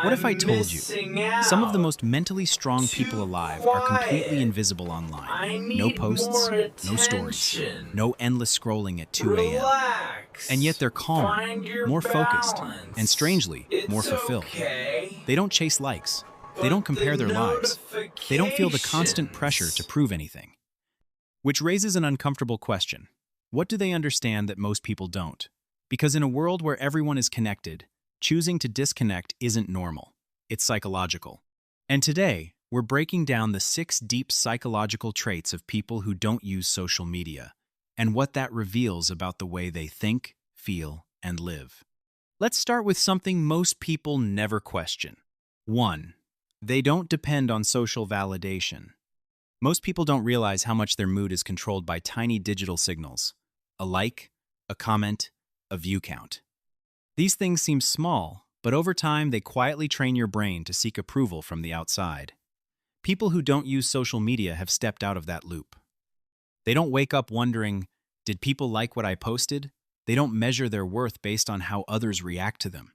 What if I I'm told you missing some of the out. most mentally strong people Too alive are completely quiet. invisible online? I No need more posts, no stories, attention. no endless scrolling at 2 a.m. And yet Relax. they're calmer, Find your more focused, and balance. strangely, more It's fulfilled. okay. They don't chase likes. They don't But the compare their lives. They don't feel the constant pressure to notifications. prove anything. Which raises an uncomfortable question. What do they understand that most people don't? Because in a world where everyone is connected, choosing to disconnect isn't normal. It's psychological. And today, we're breaking down the 6 deep psychological traits of people who don't use social media and what that reveals about the way they think, feel, and live. Let's start with something most people never question. 1. They don't depend on social validation. Most people don't realize how much their mood is controlled by tiny digital signals: a like, a comment, a view count. These things seem small, but over time they quietly train your brain to seek approval from the outside. People who don't use social media have stepped out of that loop. They don't wake up wondering, did people like what I posted? They don't measure their worth based on how others react to them.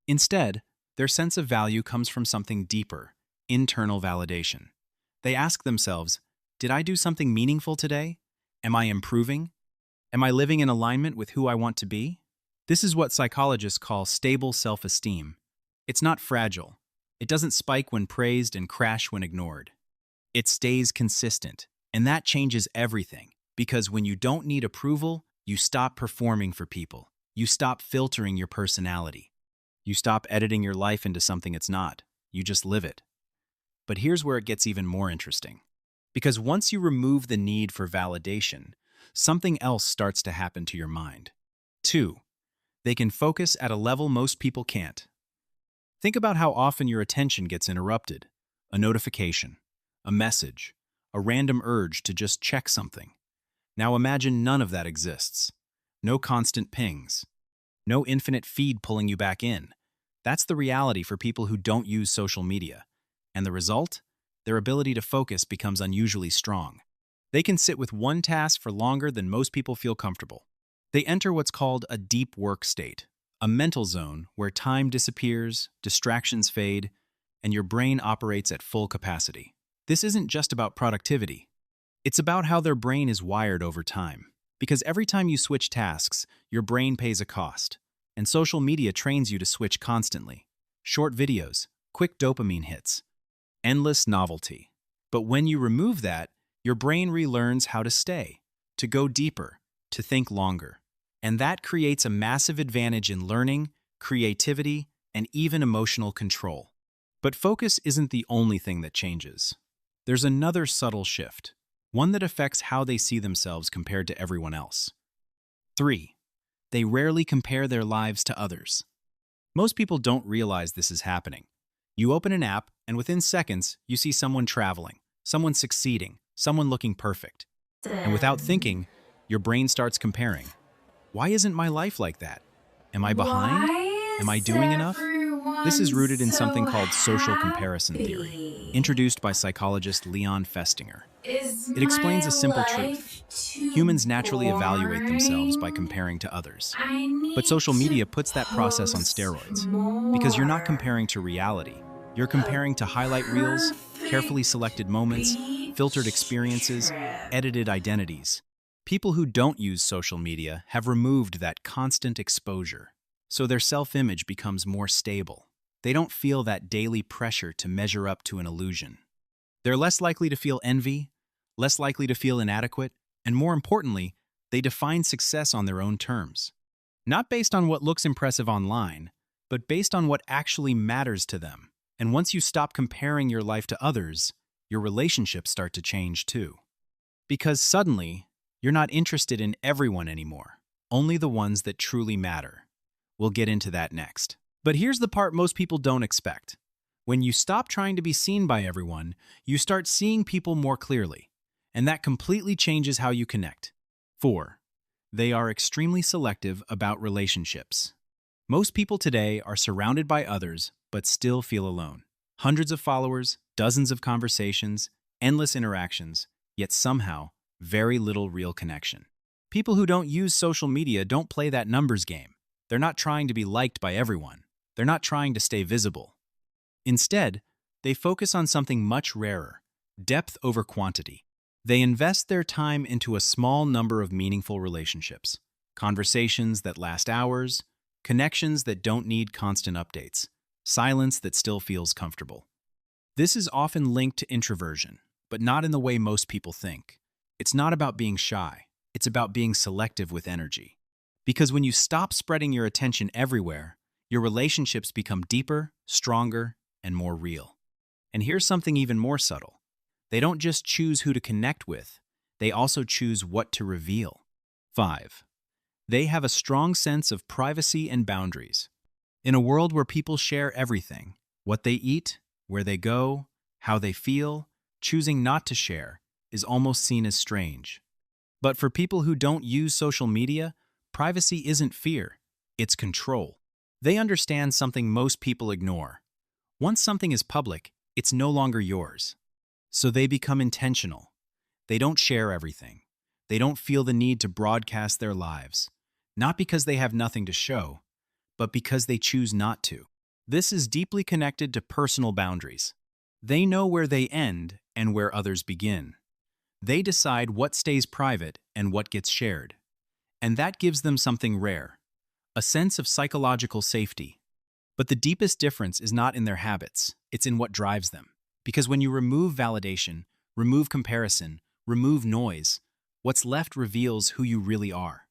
Instead, their sense of value comes from something deeper: internal validation. They ask themselves, did I do something meaningful today? Am I improving? Am I living in alignment with who I want to be? This is what psychologists call stable self-esteem. It's not fragile. It doesn't spike when praised and crash when ignored. It stays consistent, and that changes everything, because when you don't need approval, you stop performing for people. You stop filtering your personality. You stop editing your life into something it's not. You just live it. But here's where it gets even more interesting. Because once you remove the need for validation, something else starts to happen to your mind. 2. They can focus at a level most people can't. Think about how often your attention gets interrupted. A notification, a message, a random urge to just check something. Now imagine none of that exists. No constant pings. No infinite feed pulling you back in. That's the reality for people who don't use social media. And the result? Their ability to focus becomes unusually strong. They can sit with one task for longer than most people feel comfortable. They enter what's called a deep work state, a mental zone where time disappears, distractions fade, and your brain operates at full capacity. This isn't just about productivity. It's about how their brain is wired over time. Because every time you switch tasks, your brain pays a cost. And social media trains you to switch constantly. Short videos, quick dopamine hits, endless novelty. But when you remove that, your brain relearns how to stay, to go deeper, to think longer. And that creates a massive advantage in learning, creativity, and even emotional control. But focus isn't the only thing that changes. There's another subtle shift, one that affects how they see themselves compared to everyone else. 3. They rarely compare their lives to others. Most people don't realize this is happening. You open an app, and within seconds, you see someone traveling, someone succeeding, someone looking perfect. And without thinking, your brain starts comparing. Why isn't my life like that? Am I behind? Why Am I is doing enough? This is everyone rooted in something so called social comparison theory, happy? introduced by psychologist Leon Festinger. Is It explains my a simple life truth. too Humans naturally evaluate themselves by boring? comparing to others. I But need social to media puts that process on post steroids. Because you're not more. comparing to reality. You're A comparing to highlight reels, carefully perfect selected moments, filtered beach experiences, trip. edited identities. People who don't use social media have removed that constant exposure, so their self-image becomes more stable. They don't feel that daily pressure to measure up to an illusion. They're less likely to feel envy, less likely to feel inadequate, and more importantly, they define success on their own terms. Not based on what looks impressive online, but based on what actually matters to them. And once you stop comparing your life to others, your relationships start to change too. Because suddenly, you're not interested in everyone anymore, only the ones that truly matter. We'll get into that next. But here's the part most people don't expect. When you stop trying to be seen by everyone, you start seeing people more clearly, and that completely changes how you connect. 4. They are extremely selective about relationships. Most people today are surrounded by others, but still feel alone. Hundreds of followers, dozens of conversations, endless interactions, yet somehow, very little real connection. People who don't use social media don't play that numbers game. They're not trying to be liked by everyone. They're not trying to stay visible. Instead, they focus on something much rarer: depth over quantity. They invest their time into a small number of meaningful relationships, conversations that last hours, connections that don't need constant updates, silence that still feels comfortable. This is often linked to introversion, but not in the way most people think. It's not about being shy, it's about being selective with energy. Because when you stop spreading your attention everywhere, your relationships become deeper, stronger, and more real. And here's something even more subtle. They don't just choose who to connect with, they also choose what to reveal. 5. They have a strong sense of privacy and boundaries. In a world where people share everything, what they eat, where they go, how they feel, choosing not to share is almost seen as strange. But for people who don't use social media, privacy isn't fear, it's control. They understand something most people ignore. Once something is public, it's no longer yours. So they become intentional. They don't share everything. They don't feel the need to broadcast their lives. Not because they have nothing to show, but because they choose not to. This is deeply connected to personal boundaries. They know where they end and where others begin. They decide what stays private and what gets shared. And that gives them something rare, a sense of psychological safety. But the deepest difference is not in their habits, it's in what drives them. Because when you remove validation, remove comparison, remove noise, what's left reveals who you really are.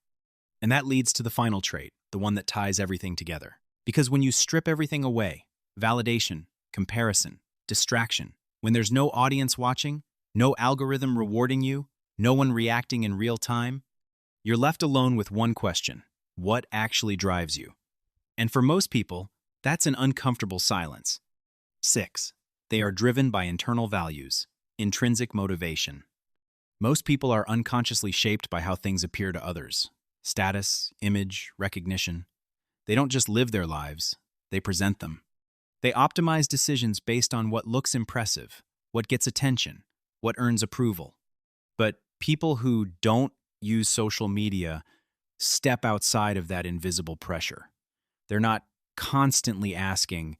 And that leads to the final trait, the one that ties everything together. Because when you strip everything away, validation, comparison, distraction, when there's no audience watching, no algorithm rewarding you, no one reacting in real time, you're left alone with one question: what actually drives you? And for most people, that's an uncomfortable silence. 6. They are driven by internal values, intrinsic motivation. Most people are unconsciously shaped by how things appear to others: status, image, recognition. They don't just live their lives, they present them. They optimize decisions based on what looks impressive, what gets attention, what earns approval. But people who don't use social media step outside of that invisible pressure. They're not constantly asking,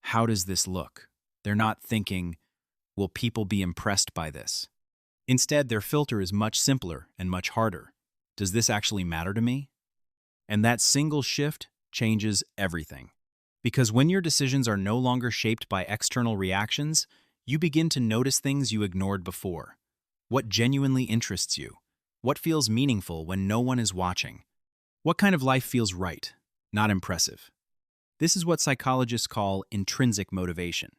how does this look? They're not thinking, will people be impressed by this? Instead, their filter is much simpler and much harder. Does this actually matter to me? And that single shift changes everything. Because when your decisions are no longer shaped by external reactions, you begin to notice things you ignored before. What genuinely interests you? What feels meaningful when no one is watching? What kind of life feels right, not impressive? This is what psychologists call intrinsic motivation.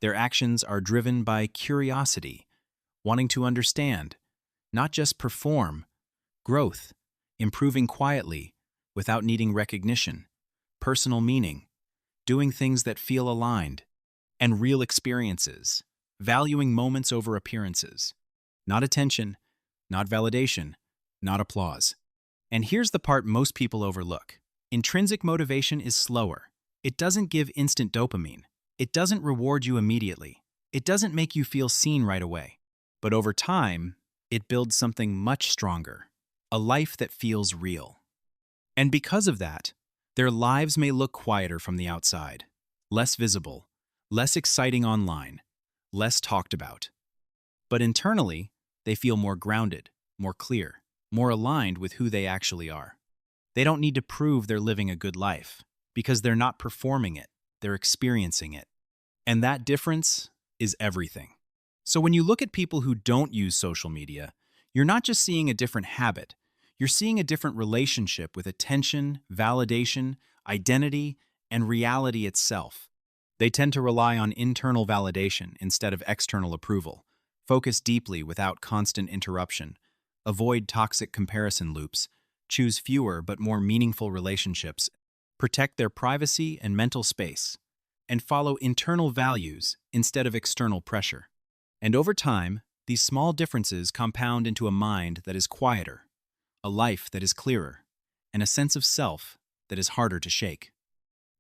Their actions are driven by curiosity, wanting to understand, not just perform, growth, improving quietly, without needing recognition, personal meaning, doing things that feel aligned, and real experiences, valuing moments over appearances. Not attention, not validation, not applause. And here's the part most people overlook. Intrinsic motivation is slower. It doesn't give instant dopamine. It doesn't reward you immediately. It doesn't make you feel seen right away. But over time, it builds something much stronger, a life that feels real. And because of that, their lives may look quieter from the outside, less visible, less exciting online, less talked about. But internally, they feel more grounded, more clear, more aligned with who they actually are. They don't need to prove they're living a good life, because they're not performing it, they're experiencing it. And that difference is everything. So when you look at people who don't use social media, you're not just seeing a different habit, you're seeing a different relationship with attention, validation, identity, and reality itself. They tend to rely on internal validation instead of external approval, focus deeply without constant interruption, avoid toxic comparison loops, choose fewer but more meaningful relationships, protect their privacy and mental space, and follow internal values instead of external pressure. And over time, these small differences compound into a mind that is quieter, a life that is clearer, and a sense of self that is harder to shake.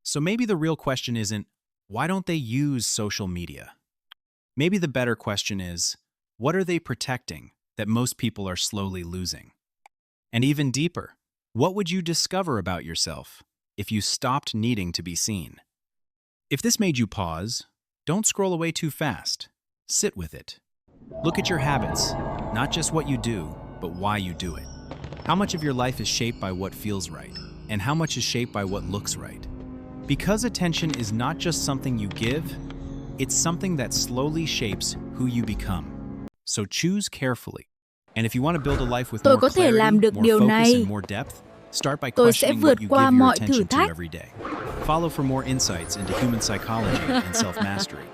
So maybe the real question isn't, why don't they use social media? Maybe the better question is, what are they protecting that most people are slowly losing? And even deeper, what would you discover about yourself if you stopped needing to be seen? If this made you pause, Don't scroll away too fast. Sit with it. Look at your habits, not just what you do, but why you do it. How much of your life is shaped by what feels right, and how much is shaped by what looks right? Because attention is not just something you give, it's something that slowly shapes who you become. So choose carefully. And if you want to build a life with Tôi more có thể làm clarity, được more điều focus, này. and more depth, start by Tôi sẽ questioning vượt what you qua give your mọi thử attention to thách. every day. Follow for more insights into human psychology and self-mastery.